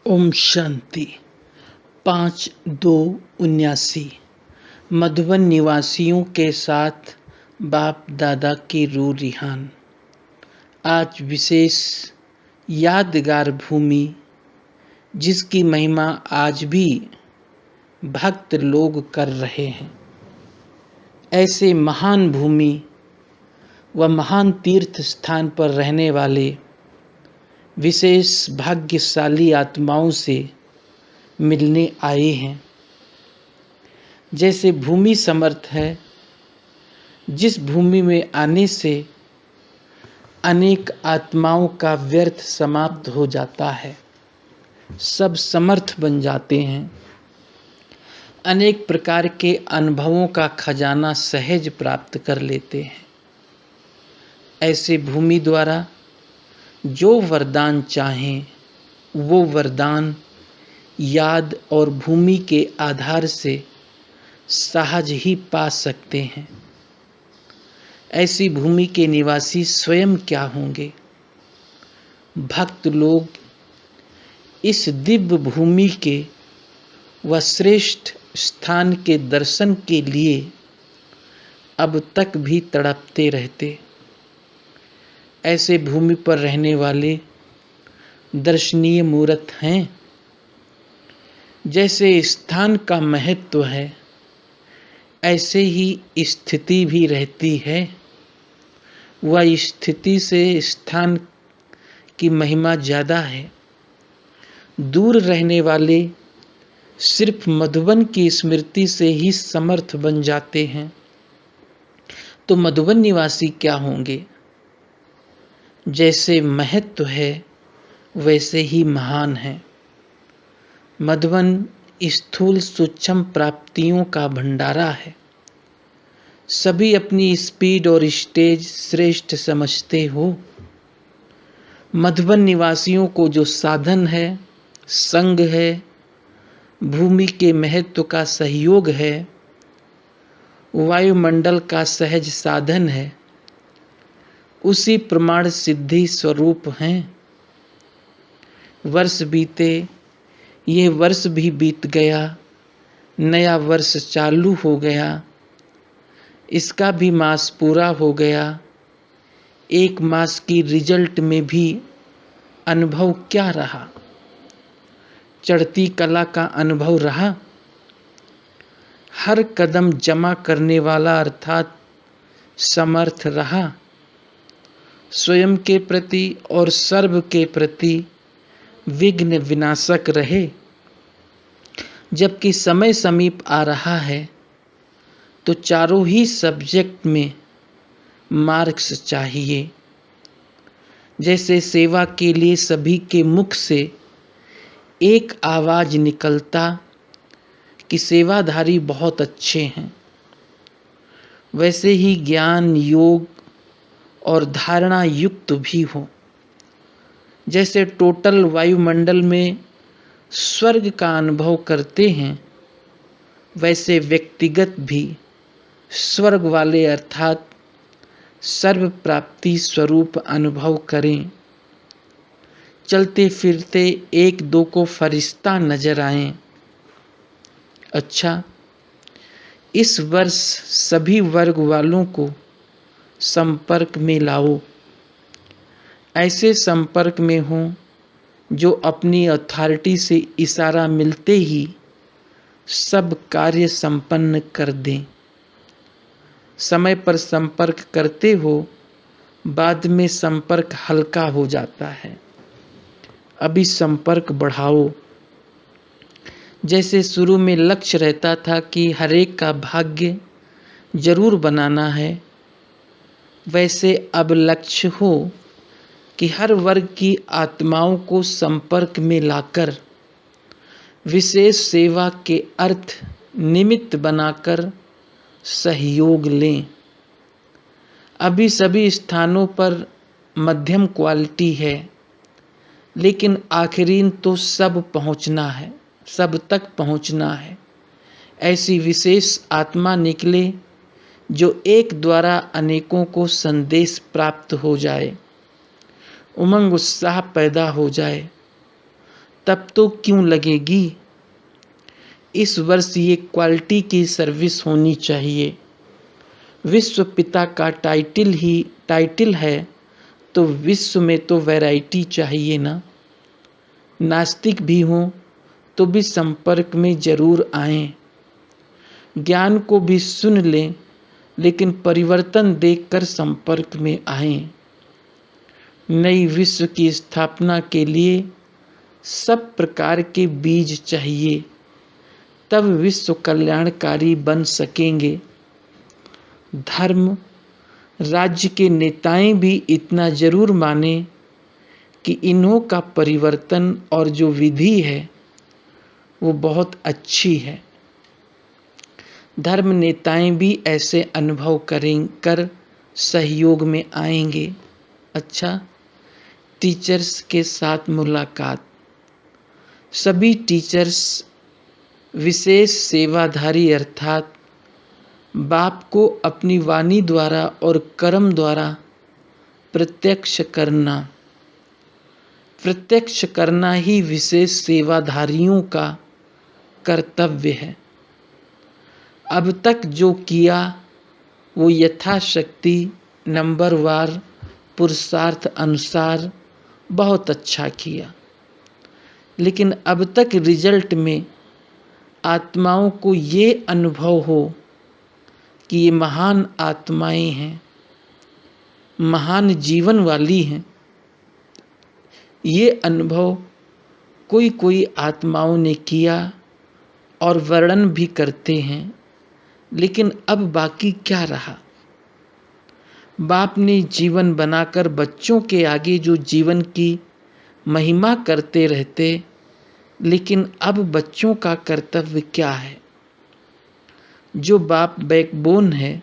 ओम शांति। 5/2/79 मधुबन निवासियों के साथ बाप दादा की रूह रिहान। आज विशेष यादगार भूमि जिसकी महिमा आज भी भक्त लोग कर रहे हैं। ऐसे महान भूमि व महान तीर्थ स्थान पर रहने वाले विशेष भाग्यशाली आत्माओं से मिलने आए हैं। जैसे भूमि समर्थ है, जिस भूमि में आने से अनेक आत्माओं का व्यर्थ समाप्त हो जाता है, सब समर्थ बन जाते हैं। अनेक प्रकार के अनुभवों का खजाना सहज प्राप्त कर लेते हैं। ऐसे भूमि द्वारा जो वरदान चाहें वो वरदान याद और भूमि के आधार से सहज ही पा सकते हैं। ऐसी भूमि के निवासी स्वयं क्या होंगे? भक्त लोग इस दिव्य भूमि के व श्रेष्ठ स्थान के दर्शन के लिए अब तक भी तड़पते रहते। ऐसे भूमि पर रहने वाले दर्शनीय मूर्त हैं। जैसे स्थान का महत्व है, ऐसे ही स्थिति भी रहती है। वह स्थिति से स्थान की महिमा ज़्यादा है। दूर रहने वाले सिर्फ मधुबन की स्मृति से ही समर्थ बन जाते हैं, तो मधुबन निवासी क्या होंगे? जैसे महत्व है वैसे ही महान है। मधुबन स्थूल सूक्ष्म प्राप्तियों का भंडारा है। सभी अपनी स्पीड और स्टेज श्रेष्ठ समझते हो। मधुबन निवासियों को जो साधन है, संग है, भूमि के महत्व का सहयोग है, वायुमंडल का सहज साधन है, उसी प्रमाण सिद्धि स्वरूप हैं। वर्ष बीते, ये वर्ष भी बीत गया, नया वर्ष चालू हो गया, इसका भी मास पूरा हो गया। एक मास की रिजल्ट में भी अनुभव क्या रहा? चढ़ती कला का अनुभव रहा। हर कदम जमा करने वाला अर्थात समर्थ रहा। स्वयं के प्रति और सर्व के प्रति विघ्न विनाशक रहे। जबकि समय समीप आ रहा है, तो चारों ही सब्जेक्ट में मार्क्स चाहिए। जैसे सेवा के लिए सभी के मुख से एक आवाज निकलता कि सेवाधारी बहुत अच्छे हैं, वैसे ही ज्ञान, योग और धारणा युक्त भी हो। जैसे टोटल वायुमंडल में स्वर्ग का अनुभव करते हैं, वैसे व्यक्तिगत भी स्वर्ग वाले अर्थात सर्व प्राप्ति स्वरूप अनुभव करें। चलते फिरते एक दो को फरिश्ता नजर आएं। अच्छा, इस वर्ष सभी वर्ग वालों को संपर्क में लाओ। ऐसे संपर्क में हो जो अपनी अथॉरिटी से इशारा मिलते ही सब कार्य संपन्न कर दें। समय पर संपर्क करते हो, बाद में संपर्क हल्का हो जाता है। अभी संपर्क बढ़ाओ। जैसे शुरू में लक्ष्य रहता था कि हर एक का भाग्य जरूर बनाना है, वैसे अब लक्ष्य हो कि हर वर्ग की आत्माओं को संपर्क में लाकर विशेष सेवा के अर्थ निमित्त बनाकर सहयोग लें। अभी सभी स्थानों पर मध्यम क्वालिटी है, लेकिन आखिरीन तो सब पहुंचना है, सब तक पहुंचना है। ऐसी विशेष आत्मा निकले जो एक द्वारा अनेकों को संदेश प्राप्त हो जाए, उमंग उत्साह पैदा हो जाए। तब तो क्यों लगेगी। इस वर्ष ये क्वालिटी की सर्विस होनी चाहिए। विश्व पिता का टाइटल है तो विश्व में तो वैरायटी चाहिए ना। नास्तिक भी हों तो भी संपर्क में जरूर आएं। ज्ञान को भी सुन लें लेकिन परिवर्तन देखकर संपर्क में आएं। नई विश्व की स्थापना के लिए सब प्रकार के बीज चाहिए, तब विश्व कल्याणकारी बन सकेंगे। धर्म राज्य के नेताएं भी इतना जरूर माने कि इन्हों का परिवर्तन और जो विधि है वो बहुत अच्छी है। धर्म नेताएं भी ऐसे अनुभव कर सहयोग में आएंगे। अच्छा, टीचर्स के साथ मुलाकात। सभी टीचर्स विशेष सेवाधारी अर्थात बाप को अपनी वाणी द्वारा और कर्म द्वारा प्रत्यक्ष करना ही विशेष सेवाधारियों का कर्तव्य है। अब तक जो किया वो यथाशक्ति नंबरवार पुरुषार्थ अनुसार बहुत अच्छा किया, लेकिन अब तक रिजल्ट में आत्माओं को ये अनुभव हो कि ये महान आत्माएं हैं, महान जीवन वाली हैं। ये अनुभव कोई आत्माओं ने किया और वर्णन भी करते हैं, लेकिन अब बाकी क्या रहा। बाप ने जीवन बनाकर बच्चों के आगे जो जीवन की महिमा करते रहते, लेकिन अब बच्चों का कर्तव्य क्या है। जो बाप बैकबोन है,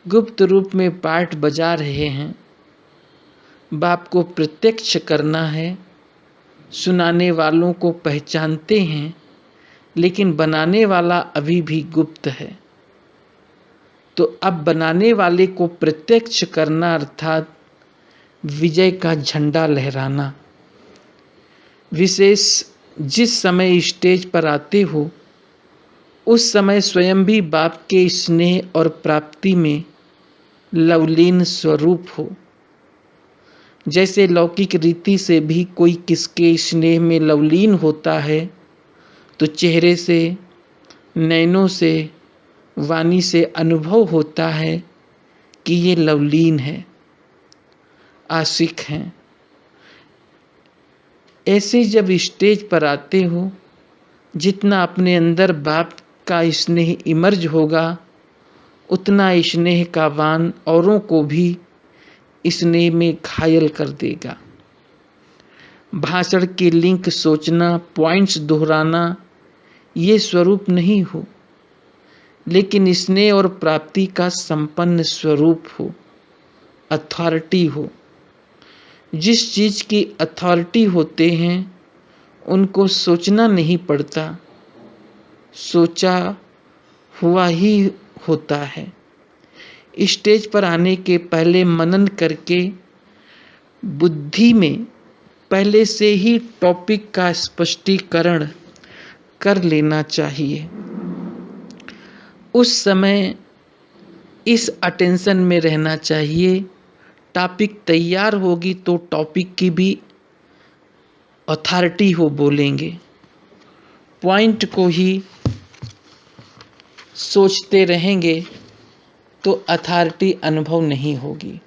गुप्त रूप में पार्ट बजा रहे हैं। बाप को प्रत्यक्ष करना है। सुनाने वालों को पहचानते हैं, लेकिन बनाने वाला अभी भी गुप्त है। तो अब बनाने वाले को प्रत्यक्ष करना अर्थात विजय का झंडा लहराना। विशेष जिस समय स्टेज पर आते हो उस समय स्वयं भी बाप के स्नेह और प्राप्ति में लवलीन स्वरूप हो। जैसे लौकिक रीति से भी कोई किसके स्नेह में लवलीन होता है तो चेहरे से, नैनों से, वाणी से अनुभव होता है कि ये लवलीन है, आशिक हैं। ऐसे जब स्टेज पर आते हो, जितना अपने अंदर बाप का स्नेह इमर्ज होगा उतना स्नेह का वान औरों को भी स्नेह में घायल कर देगा। भाषण के लिंक सोचना, पॉइंट्स दोहराना ये स्वरूप नहीं हो, लेकिन स्नेह और प्राप्ति का संपन्न स्वरूप हो, अथॉरिटी हो। जिस चीज की अथॉरिटी होते हैं उनको सोचना नहीं पड़ता, सोचा हुआ ही होता है। स्टेज पर आने के पहले मनन करके बुद्धि में पहले से ही टॉपिक का स्पष्टीकरण कर लेना चाहिए। उस समय इस अटेंशन में रहना चाहिए। टॉपिक तैयार होगी तो टॉपिक की भी अथॉरिटी हो बोलेंगे। पॉइंट को ही सोचते रहेंगे तो अथॉरिटी अनुभव नहीं होगी।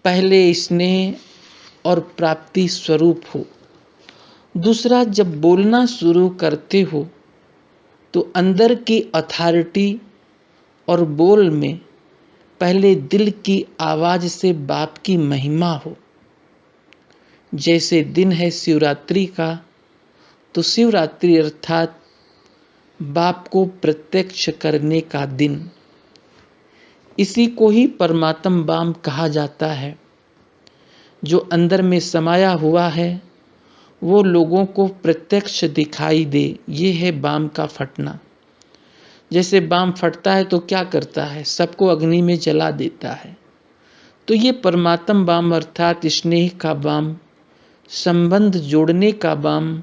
पहले स्नेह और प्राप्ति स्वरूप हो। दूसरा, जब बोलना शुरू करते हो तो अंदर की अथॉरिटी और बोल में पहले दिल की आवाज से बाप की महिमा हो। जैसे दिन है शिवरात्रि का तो शिवरात्रि अर्थात बाप को प्रत्यक्ष करने का दिन। इसी को ही परमात्म बाम कहा जाता है। जो अंदर में समाया हुआ है वो लोगों को प्रत्यक्ष दिखाई दे, ये है बाम का फटना। जैसे बाम फटता है तो क्या करता है, सबको अग्नि में जला देता है। तो ये परमात्म बाम अर्थात स्नेह का बाम संबंध जोड़ने का बाम,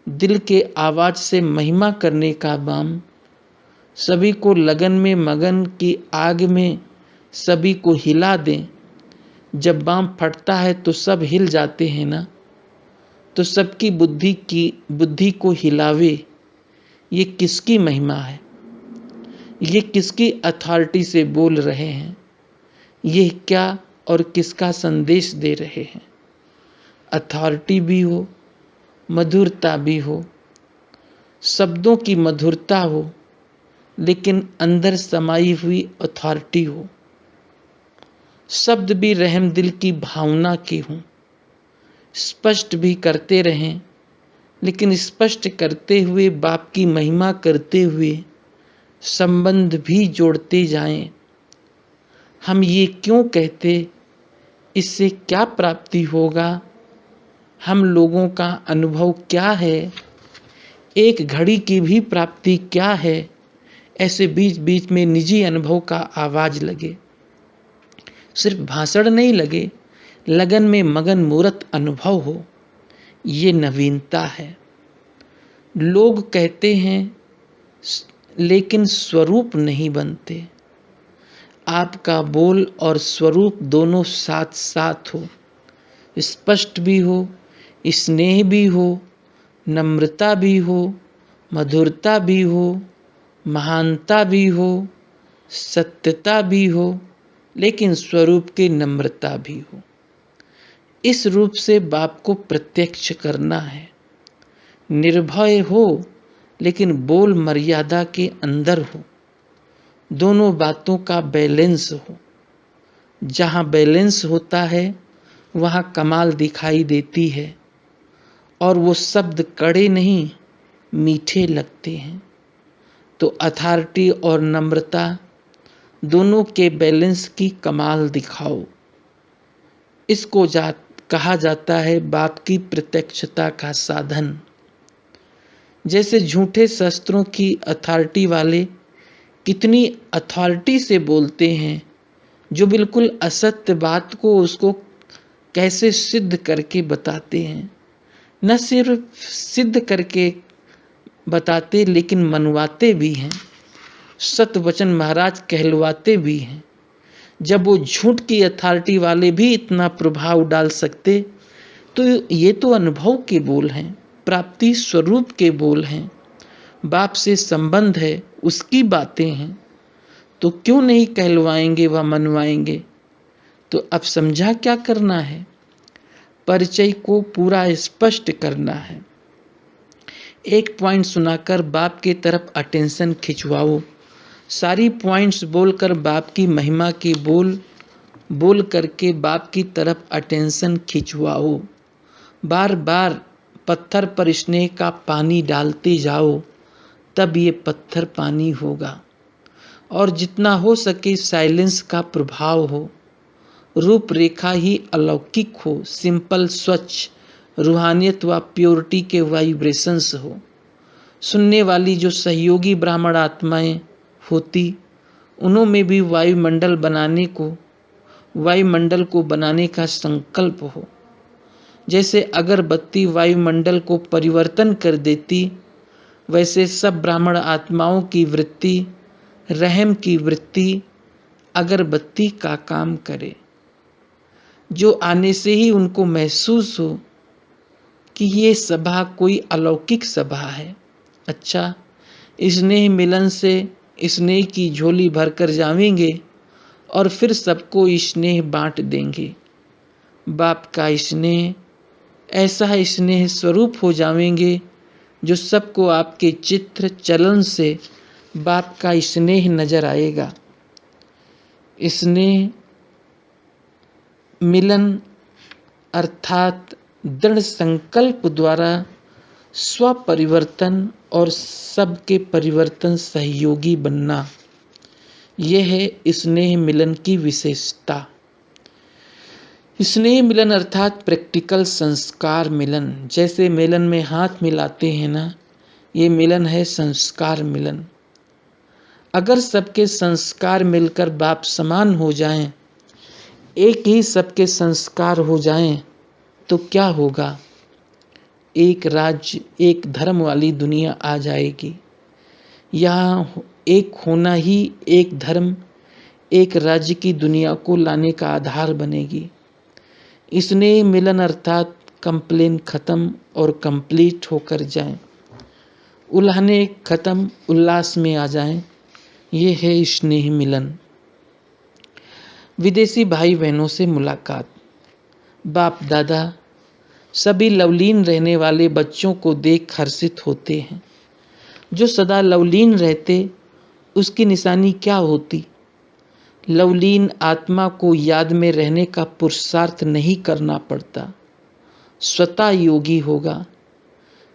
दिल के आवाज से महिमा करने का बाम, सभी को लगन में मगन की आग में सभी को हिला दें। जब बाम फटता है तो सब हिल जाते हैं ना, तो सबकी बुद्धि को हिलावे। ये किसकी महिमा है? ये किसकी अथॉरिटी से बोल रहे हैं? ये क्या और किसका संदेश दे रहे हैं? अथॉरिटी भी हो, मधुरता भी हो, शब्दों की मधुरता हो, लेकिन अंदर समाई हुई अथॉरिटी हो। शब्द भी रहम दिल की भावना के हों, स्पष्ट भी करते रहें, लेकिन स्पष्ट करते हुए बाप की महिमा करते हुए संबंध भी जोड़ते जाएं। हम ये क्यों कहते, इससे क्या प्राप्ति होगा, हम लोगों का अनुभव क्या है, एक घड़ी की भी प्राप्ति क्या है, ऐसे बीच बीच में निजी अनुभव का आवाज लगे। सिर्फ भाषण नहीं लगे, लगन में मगन मूर्त अनुभव हो। ये नवीनता है। लोग कहते हैं लेकिन स्वरूप नहीं बनते। आपका बोल और स्वरूप दोनों साथ साथ हो, स्पष्ट भी हो, स्नेह भी हो, नम्रता भी हो, मधुरता भी हो, महानता भी हो, सत्यता भी हो, लेकिन स्वरूप की नम्रता भी हो। इस रूप से बाप को प्रत्यक्ष करना है। निर्भय हो, लेकिन बोल मर्यादा के अंदर हो। दोनों बातों का बैलेंस हो। जहाँ बैलेंस होता है वहाँ कमाल दिखाई देती है, और वो शब्द कड़े नहीं मीठे लगते हैं। तो अथॉरिटी और नम्रता दोनों के बैलेंस की कमाल दिखाओ। इसको कहा जाता है बाप की प्रत्यक्षता का साधन। जैसे झूठे शस्त्रों की अथॉरिटी वाले कितनी अथॉरिटी से बोलते हैं, जो बिल्कुल असत्य बात को उसको कैसे सिद्ध करके बताते हैं। न सिर्फ सिद्ध करके बताते, लेकिन मनवाते भी हैं। सत्य वचन महाराज कहलवाते भी हैं। जब वो झूठ की अथॉरिटी वाले भी इतना प्रभाव डाल सकते, तो ये तो अनुभव के बोल हैं, प्राप्ति स्वरूप के बोल हैं, बाप से संबंध है, उसकी बातें हैं। तो क्यों नहीं कहलवाएंगे व मनवाएंगे? तो अब समझा क्या करना है? परिचय को पूरा स्पष्ट करना है। एक पॉइंट सुनाकर बाप की तरफ अटेंशन खिंचवाओ। सारी पॉइंट्स बोलकर बाप की महिमा के बोल करके बाप की तरफ अटेंशन खिंचवाओ। बार बार पत्थर पर स्नेह का पानी डालते जाओ, तब ये पत्थर पानी होगा। और जितना हो सके साइलेंस का प्रभाव हो, रूपरेखा ही अलौकिक हो, सिंपल स्वच्छ रूहानियत व प्योरिटी के वाइब्रेशंस हो। सुनने वाली जो सहयोगी ब्राह्मण आत्माएं होती, उनमें भी वायुमंडल को बनाने का संकल्प हो। जैसे अगरबत्ती वायुमंडल को परिवर्तन कर देती, वैसे सब ब्राह्मण आत्माओं की वृत्ति, रहम की वृत्ति अगरबत्ती का काम करे, जो आने से ही उनको महसूस हो कि ये सभा कोई अलौकिक सभा है। अच्छा, स्नेह मिलन से स्नेह की झोली भरकर जावेंगे और फिर सबको स्नेह बांट देंगे। बाप का स्नेह ऐसा स्नेह स्वरूप हो जावेंगे जो सबको आपके चित्र चलन से बाप का स्नेह नजर आएगा। स्नेह मिलन अर्थात दृढ़ संकल्प द्वारा स्वपरिवर्तन और सबके परिवर्तन सहयोगी बनना, यह है स्नेह मिलन की विशेषता। स्नेह मिलन अर्थात प्रैक्टिकल संस्कार मिलन। जैसे मिलन में हाथ मिलाते हैं ना, ये मिलन है संस्कार मिलन। अगर सबके संस्कार मिलकर बाप समान हो जाएं, एक ही सबके संस्कार हो जाएं, तो क्या होगा? एक राज्य, एक धर्म वाली दुनिया आ जाएगी। यहाँ एक होना ही एक धर्म, एक राज्य की दुनिया को लाने का आधार बनेगी। स्नेह मिलन अर्थात कंप्लेन खत्म और कंप्लीट होकर जाएं, उल्हाने खत्म, उल्लास में आ जाएं। ये है स्नेह मिलन। विदेशी भाई बहनों से मुलाकात। बाप दादा सभी लवलीन रहने वाले बच्चों को देख हर्षित होते हैं। जो सदा लवलीन रहते, उसकी निशानी क्या होती? लवलीन आत्मा को याद में रहने का पुरुषार्थ नहीं करना पड़ता, स्वतः योगी होगा।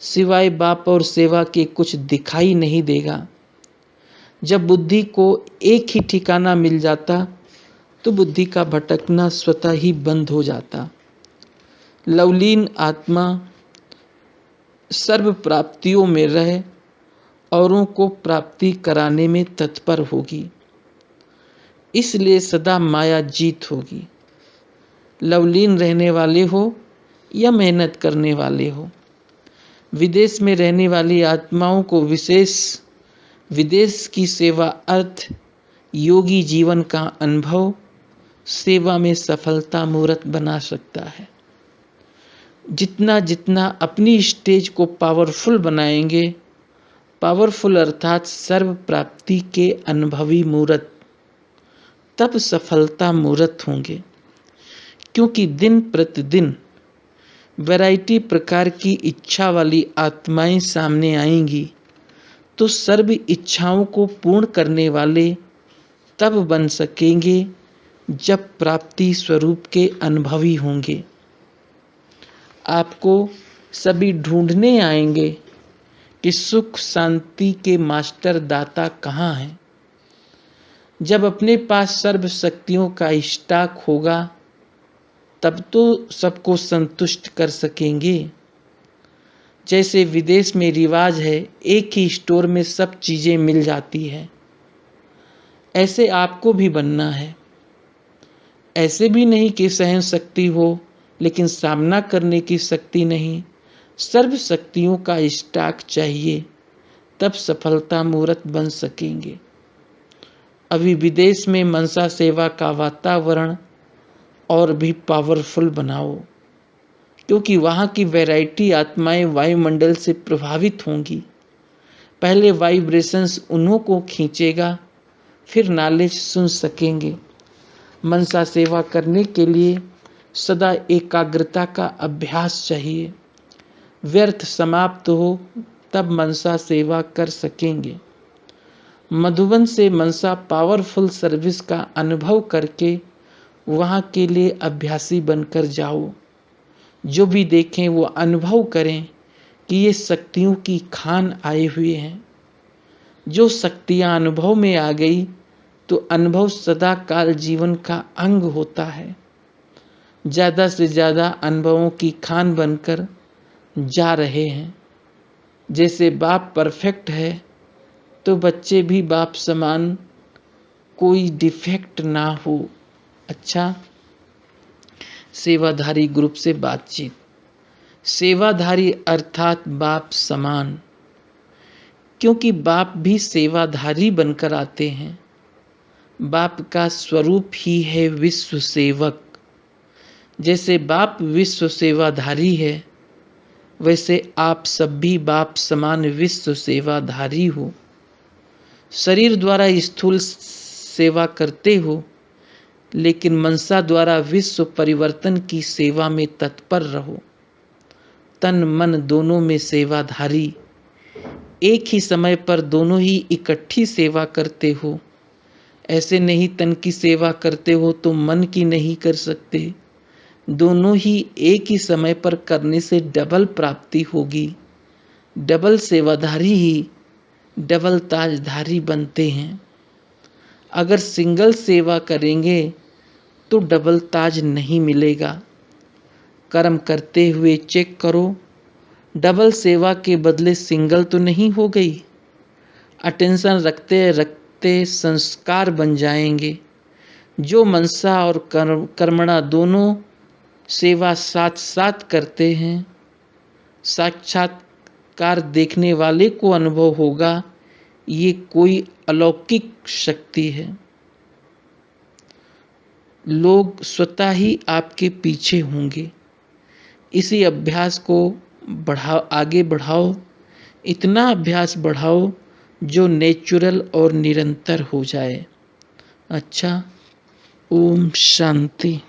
सिवाय बाप और सेवा के कुछ दिखाई नहीं देगा। जब बुद्धि को एक ही ठिकाना मिल जाता, तो बुद्धि का भटकना स्वतः ही बंद हो जाता। लवलीन आत्मा सर्व प्राप्तियों में रह औरों को प्राप्ति कराने में तत्पर होगी, इसलिए सदा माया जीत होगी। लवलीन रहने वाले हो या मेहनत करने वाले हो, विदेश में रहने वाली आत्माओं को विदेश की सेवा अर्थ योगी जीवन का अनुभव सेवा में सफलता मूर्त बना सकता है। जितना जितना अपनी स्टेज को पावरफुल बनाएंगे, पावरफुल अर्थात सर्व प्राप्ति के अनुभवी मूर्त, तब सफलता मूर्त होंगे। क्योंकि दिन प्रतिदिन वैरायटी प्रकार की इच्छा वाली आत्माएं सामने आएंगी, तो सर्व इच्छाओं को पूर्ण करने वाले तब बन सकेंगे जब प्राप्ति स्वरूप के अनुभवी होंगे। आपको सभी ढूंढने आएंगे कि सुख शांति के मास्टर दाता कहाँ हैं। जब अपने पास सर्व शक्तियों का स्टॉक होगा, तब तो सबको संतुष्ट कर सकेंगे। जैसे विदेश में रिवाज है, एक ही स्टोर में सब चीजें मिल जाती है, ऐसे आपको भी बनना है। ऐसे भी नहीं कि सहन शक्ति हो लेकिन सामना करने की शक्ति नहीं, सर्व शक्तियों का स्टॉक चाहिए, तब सफलता मूर्त बन सकेंगे। अभी विदेश में मनसा सेवा का वातावरण और भी पावरफुल बनाओ, क्योंकि वहाँ की वैरायटी आत्माएं वायुमंडल से प्रभावित होंगी। पहले वाइब्रेशंस उन्हों को खींचेगा, फिर नॉलेज सुन सकेंगे। मनसा सेवा करने के लिए सदा एकाग्रता का अभ्यास चाहिए। व्यर्थ समाप्त हो तब मनसा सेवा कर सकेंगे। मधुबन से मनसा पावरफुल सर्विस का अनुभव करके वहाँ के लिए अभ्यासी बनकर जाओ। जो भी देखें वो अनुभव करें कि ये शक्तियों की खान आए हुए हैं। जो शक्तियाँ अनुभव में आ गई तो अनुभव सदा काल जीवन का अंग होता है। ज़्यादा से ज़्यादा अनुभवों की खान बनकर जा रहे हैं। जैसे बाप परफेक्ट है तो बच्चे भी बाप समान, कोई डिफेक्ट ना हो। अच्छा, सेवाधारी ग्रुप से बातचीत। सेवाधारी अर्थात बाप समान, क्योंकि बाप भी सेवाधारी बनकर आते हैं। बाप का स्वरूप ही है विश्व सेवक। जैसे बाप विश्व सेवाधारी है, वैसे आप सब भी बाप समान विश्व सेवाधारी हो। शरीर द्वारा स्थूल सेवा करते हो, लेकिन मनसा द्वारा विश्व परिवर्तन की सेवा में तत्पर रहो। तन मन दोनों में सेवाधारी, एक ही समय पर दोनों ही इकट्ठी सेवा करते हो। ऐसे नहीं तन की सेवा करते हो तो मन की नहीं कर सकते। दोनों ही एक ही समय पर करने से डबल प्राप्ति होगी। डबल सेवाधारी ही डबल ताजधारी बनते हैं। अगर सिंगल सेवा करेंगे तो डबल ताज नहीं मिलेगा। कर्म करते हुए चेक करो, डबल सेवा के बदले सिंगल तो नहीं हो गई। अटेंशन रखते रखते संस्कार बन जाएंगे। जो मनसा और कर्मणा दोनों सेवा साथ साथ करते हैं, साक्षात्कार देखने वाले को अनुभव होगा ये कोई अलौकिक शक्ति है। लोग स्वतः ही आपके पीछे होंगे। इसी अभ्यास को आगे बढ़ाओ, इतना अभ्यास बढ़ाओ जो नेचुरल और निरंतर हो जाए। अच्छा, ओम शांति।